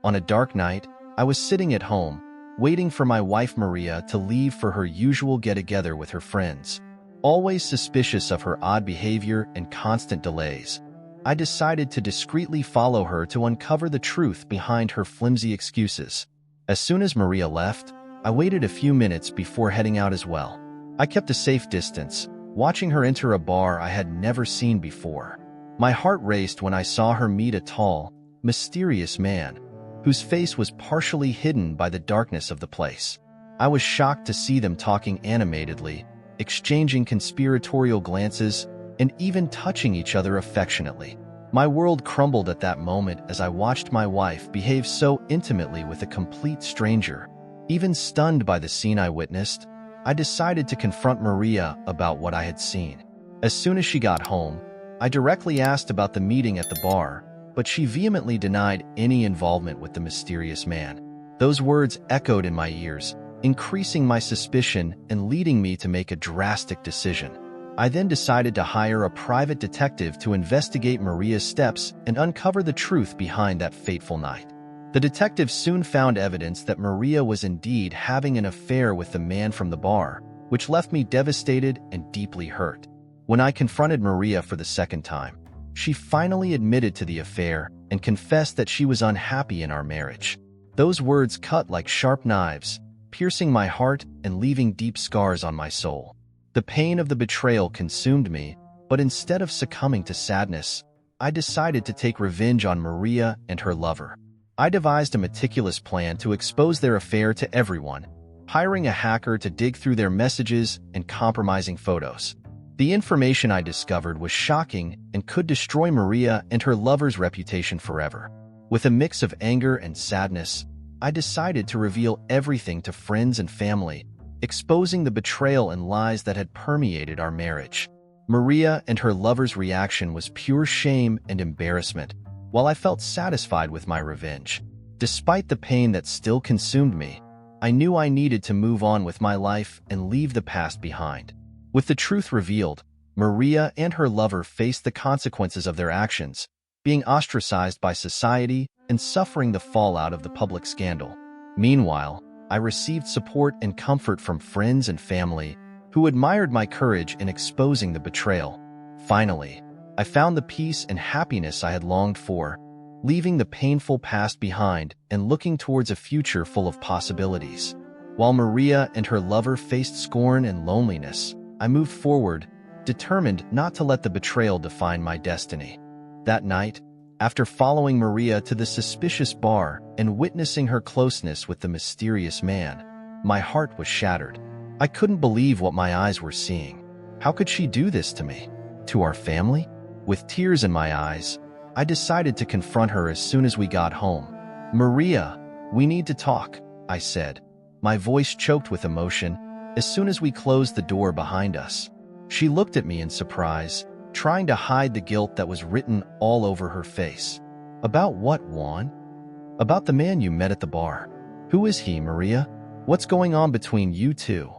On a dark night, I was sitting at home, waiting for my wife Maria to leave for her usual get-together with her friends. Always suspicious of her odd behavior and constant delays, I decided to discreetly follow her to uncover the truth behind her flimsy excuses. As soon as Maria left, I waited a few minutes before heading out as well. I kept a safe distance, watching her enter a bar I had never seen before. My heart raced when I saw her meet a tall, mysterious man, whose face was partially hidden by the darkness of the place. I was shocked to see them talking animatedly, exchanging conspiratorial glances, and even touching each other affectionately. My world crumbled at that moment as I watched my wife behave so intimately with a complete stranger. Even stunned by the scene I witnessed, I decided to confront Maria about what I had seen. As soon as she got home, I directly asked about the meeting at the bar, but she vehemently denied any involvement with the mysterious man. Those words echoed in my ears, increasing my suspicion and leading me to make a drastic decision. I then decided to hire a private detective to investigate Maria's steps and uncover the truth behind that fateful night. The detective soon found evidence that Maria was indeed having an affair with the man from the bar, which left me devastated and deeply hurt. When I confronted Maria for the second time, she finally admitted to the affair and confessed that she was unhappy in our marriage. Those words cut like sharp knives, piercing my heart and leaving deep scars on my soul. The pain of the betrayal consumed me, but instead of succumbing to sadness, I decided to take revenge on Maria and her lover. I devised a meticulous plan to expose their affair to everyone, hiring a hacker to dig through their messages and compromising photos. The information I discovered was shocking and could destroy Maria and her lover's reputation forever. With a mix of anger and sadness, I decided to reveal everything to friends and family, exposing the betrayal and lies that had permeated our marriage. Maria and her lover's reaction was pure shame and embarrassment, while I felt satisfied with my revenge. Despite the pain that still consumed me, I knew I needed to move on with my life and leave the past behind. With the truth revealed, Maria and her lover faced the consequences of their actions, being ostracized by society and suffering the fallout of the public scandal. Meanwhile, I received support and comfort from friends and family who admired my courage in exposing the betrayal. Finally, I found the peace and happiness I had longed for, leaving the painful past behind and looking towards a future full of possibilities. While Maria and her lover faced scorn and loneliness, I moved forward, determined not to let the betrayal define my destiny. That night, after following Maria to the suspicious bar and witnessing her closeness with the mysterious man, my heart was shattered. I couldn't believe what my eyes were seeing. How could she do this to me? To our family? With tears in my eyes, I decided to confront her as soon as we got home. "Maria, we need to talk," I said, my voice choked with emotion, as soon as we closed the door behind us. She looked at me in surprise, trying to hide the guilt that was written all over her face. "About what, Juan?" "About the man you met at the bar. Who is he, Maria? What's going on between you two?"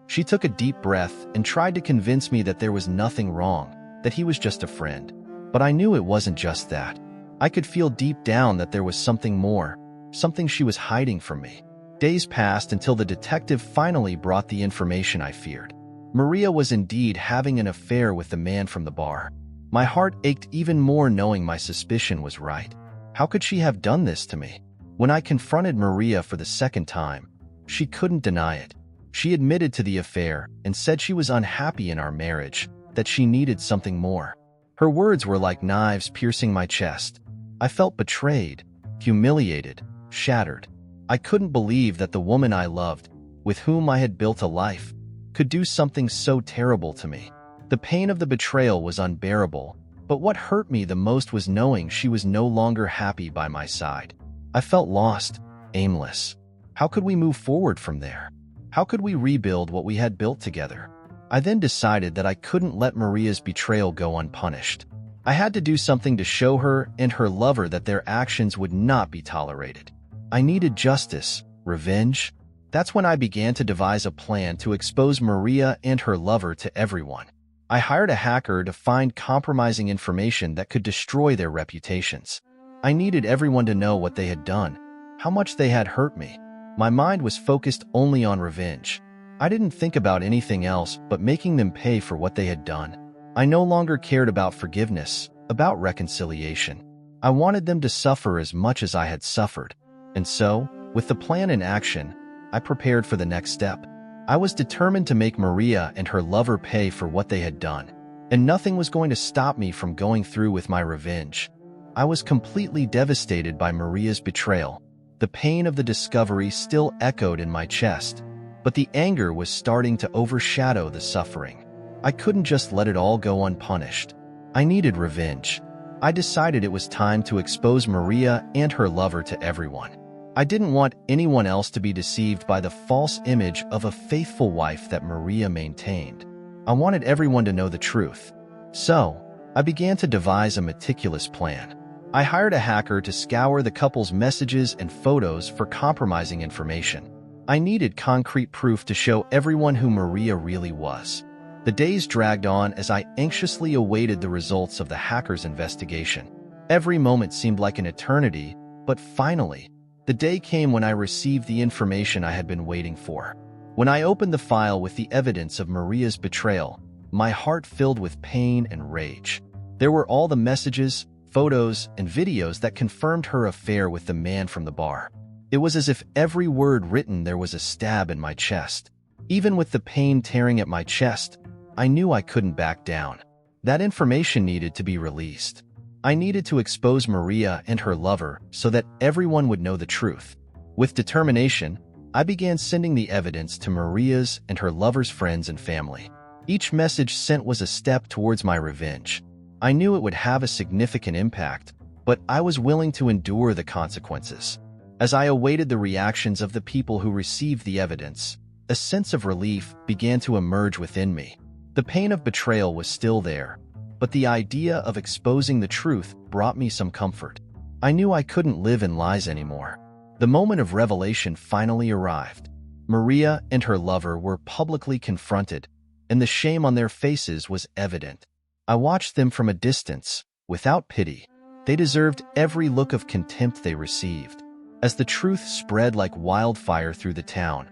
She took a deep breath and tried to convince me that there was nothing wrong, that he was just a friend. But I knew it wasn't just that. I could feel deep down that there was something more, something she was hiding from me. Days passed until the detective finally brought the information I feared. Maria was indeed having an affair with the man from the bar. My heart ached even more knowing my suspicion was right. How could she have done this to me? When I confronted Maria for the second time, she couldn't deny it. She admitted to the affair and said she was unhappy in our marriage, that she needed something more. Her words were like knives piercing my chest. I felt betrayed, humiliated, shattered. I couldn't believe that the woman I loved, with whom I had built a life, could do something so terrible to me. The pain of the betrayal was unbearable, but what hurt me the most was knowing she was no longer happy by my side. I felt lost, aimless. How could we move forward from there? How could we rebuild what we had built together? I then decided that I couldn't let Maria's betrayal go unpunished. I had to do something to show her and her lover that their actions would not be tolerated. I needed justice, revenge. That's when I began to devise a plan to expose Maria and her lover to everyone. I hired a hacker to find compromising information that could destroy their reputations. I needed everyone to know what they had done, how much they had hurt me. My mind was focused only on revenge. I didn't think about anything else but making them pay for what they had done. I no longer cared about forgiveness, about reconciliation. I wanted them to suffer as much as I had suffered. And so, with the plan in action, I prepared for the next step. I was determined to make Maria and her lover pay for what they had done, and nothing was going to stop me from going through with my revenge. I was completely devastated by Maria's betrayal. The pain of the discovery still echoed in my chest, but the anger was starting to overshadow the suffering. I couldn't just let it all go unpunished. I needed revenge. I decided it was time to expose Maria and her lover to everyone. I didn't want anyone else to be deceived by the false image of a faithful wife that Maria maintained. I wanted everyone to know the truth. So, I began to devise a meticulous plan. I hired a hacker to scour the couple's messages and photos for compromising information. I needed concrete proof to show everyone who Maria really was. The days dragged on as I anxiously awaited the results of the hacker's investigation. Every moment seemed like an eternity, but finally, the day came when I received the information I had been waiting for. When I opened the file with the evidence of Maria's betrayal, my heart filled with pain and rage. There were all the messages, photos, and videos that confirmed her affair with the man from the bar. It was as if every word written there was a stab in my chest. Even with the pain tearing at my chest, I knew I couldn't back down. That information needed to be released. I needed to expose Maria and her lover so that everyone would know the truth. With determination, I began sending the evidence to Maria's and her lover's friends and family. Each message sent was a step towards my revenge. I knew it would have a significant impact, but I was willing to endure the consequences. As I awaited the reactions of the people who received the evidence, a sense of relief began to emerge within me. The pain of betrayal was still there, but the idea of exposing the truth brought me some comfort. I knew I couldn't live in lies anymore. The moment of revelation finally arrived. Maria and her lover were publicly confronted, and the shame on their faces was evident. I watched them from a distance, without pity. They deserved every look of contempt they received. As the truth spread like wildfire through the town,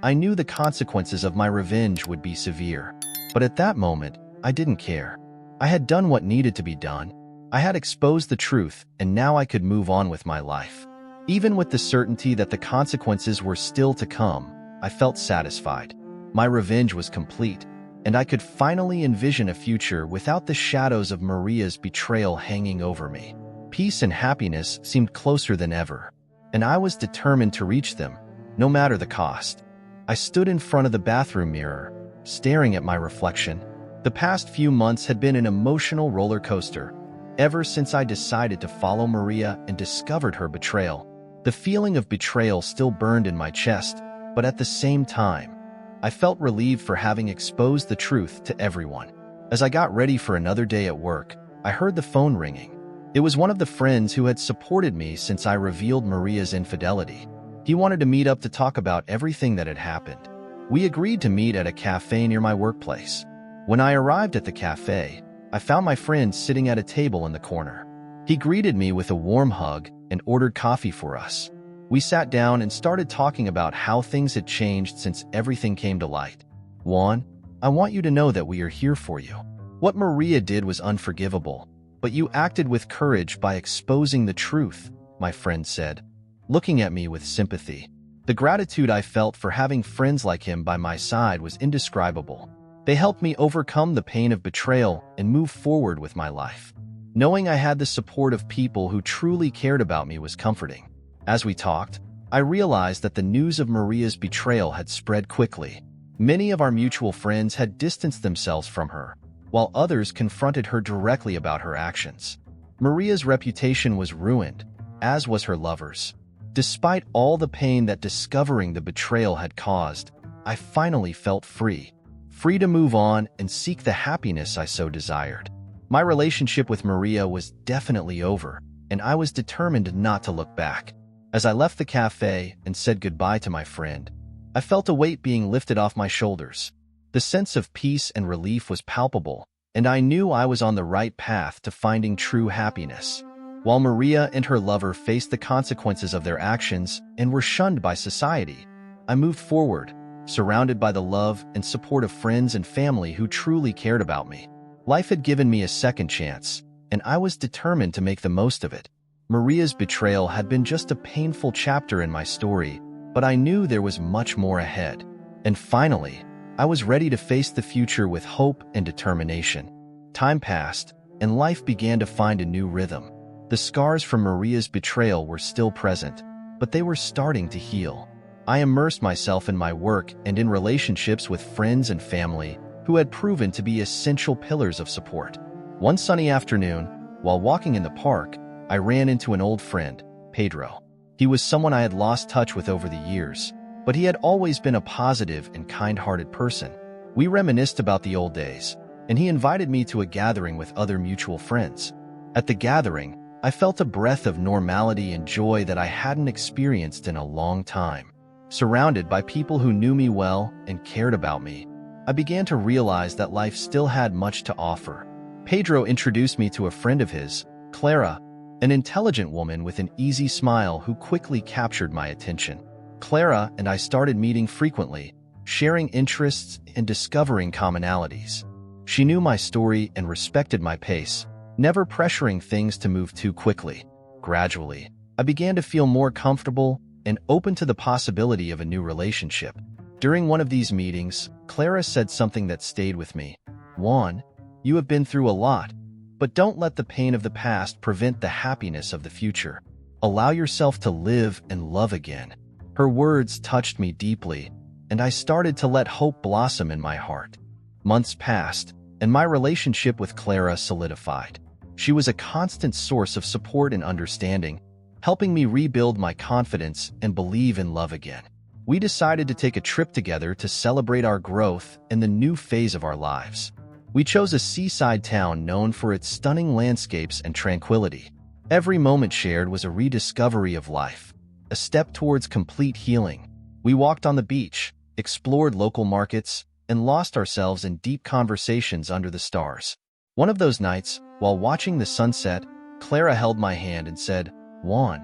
I knew the consequences of my revenge would be severe. But at that moment, I didn't care. I had done what needed to be done. I had exposed the truth, and now I could move on with my life. Even with the certainty that the consequences were still to come, I felt satisfied. My revenge was complete, and I could finally envision a future without the shadows of Maria's betrayal hanging over me. Peace and happiness seemed closer than ever, and I was determined to reach them, no matter the cost. I stood in front of the bathroom mirror, staring at my reflection. The past few months had been an emotional roller coaster. Ever since I decided to follow Maria and discovered her betrayal, the feeling of betrayal still burned in my chest, but at the same time, I felt relieved for having exposed the truth to everyone. As I got ready for another day at work, I heard the phone ringing. It was one of the friends who had supported me since I revealed Maria's infidelity. He wanted to meet up to talk about everything that had happened. We agreed to meet at a cafe near my workplace. When I arrived at the cafe, I found my friend sitting at a table in the corner. He greeted me with a warm hug and ordered coffee for us. We sat down and started talking about how things had changed since everything came to light. Juan, I want you to know that we are here for you. What Maria did was unforgivable, but you acted with courage by exposing the truth, my friend said, looking at me with sympathy. The gratitude I felt for having friends like him by my side was indescribable. They helped me overcome the pain of betrayal and move forward with my life. Knowing I had the support of people who truly cared about me was comforting. As we talked, I realized that the news of Maria's betrayal had spread quickly. Many of our mutual friends had distanced themselves from her, while others confronted her directly about her actions. Maria's reputation was ruined, as was her lover's. Despite all the pain that discovering the betrayal had caused, I finally felt free. Free to move on and seek the happiness I so desired. My relationship with Maria was definitely over, and I was determined not to look back. As I left the cafe and said goodbye to my friend, I felt a weight being lifted off my shoulders. The sense of peace and relief was palpable, and I knew I was on the right path to finding true happiness. While Maria and her lover faced the consequences of their actions and were shunned by society, I moved forward, surrounded by the love and support of friends and family who truly cared about me. Life had given me a second chance, and I was determined to make the most of it. Maria's betrayal had been just a painful chapter in my story, but I knew there was much more ahead. And finally, I was ready to face the future with hope and determination. Time passed, and life began to find a new rhythm. The scars from Maria's betrayal were still present, but they were starting to heal. I immersed myself in my work and in relationships with friends and family who had proven to be essential pillars of support. One sunny afternoon, while walking in the park, I ran into an old friend, Pedro. He was someone I had lost touch with over the years, but he had always been a positive and kind-hearted person. We reminisced about the old days, and he invited me to a gathering with other mutual friends. At the gathering, I felt a breath of normality and joy that I hadn't experienced in a long time. Surrounded by people who knew me well and cared about me, I began to realize that life still had much to offer. Pedro introduced me to a friend of his, Clara, an intelligent woman with an easy smile who quickly captured my attention. Clara and I started meeting frequently, sharing interests and discovering commonalities. She knew my story and respected my pace, never pressuring things to move too quickly. Gradually, I began to feel more comfortable and open to the possibility of a new relationship. During one of these meetings, Clara said something that stayed with me. Juan, you have been through a lot, but don't let the pain of the past prevent the happiness of the future. Allow yourself to live and love again. Her words touched me deeply, and I started to let hope blossom in my heart. Months passed, and my relationship with Clara solidified. She was a constant source of support and understanding, helping me rebuild my confidence and believe in love again. We decided to take a trip together to celebrate our growth and the new phase of our lives. We chose a seaside town known for its stunning landscapes and tranquility. Every moment shared was a rediscovery of life, a step towards complete healing. We walked on the beach, explored local markets, and lost ourselves in deep conversations under the stars. One of those nights, while watching the sunset, Clara held my hand and said, Juan,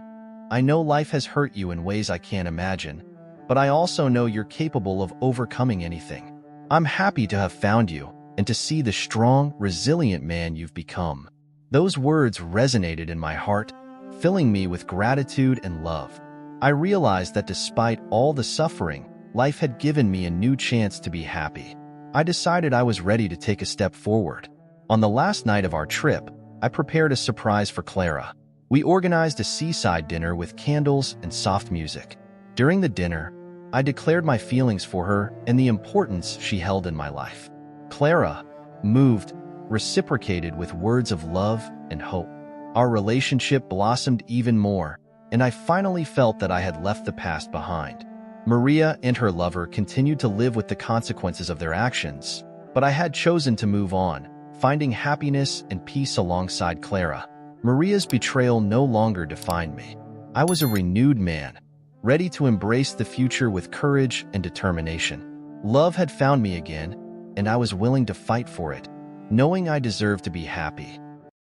I know life has hurt you in ways I can't imagine, but I also know you're capable of overcoming anything. I'm happy to have found you and to see the strong, resilient man you've become. Those words resonated in my heart, filling me with gratitude and love. I realized that despite all the suffering, life had given me a new chance to be happy. I decided I was ready to take a step forward. On the last night of our trip, I prepared a surprise for Clara. We organized a seaside dinner with candles and soft music. During the dinner, I declared my feelings for her and the importance she held in my life. Clara, moved, reciprocated with words of love and hope. Our relationship blossomed even more, and I finally felt that I had left the past behind. Maria and her lover continued to live with the consequences of their actions, but I had chosen to move on, finding happiness and peace alongside Clara. Maria's betrayal no longer defined me. I was a renewed man, ready to embrace the future with courage and determination. Love had found me again, and I was willing to fight for it, knowing I deserved to be happy.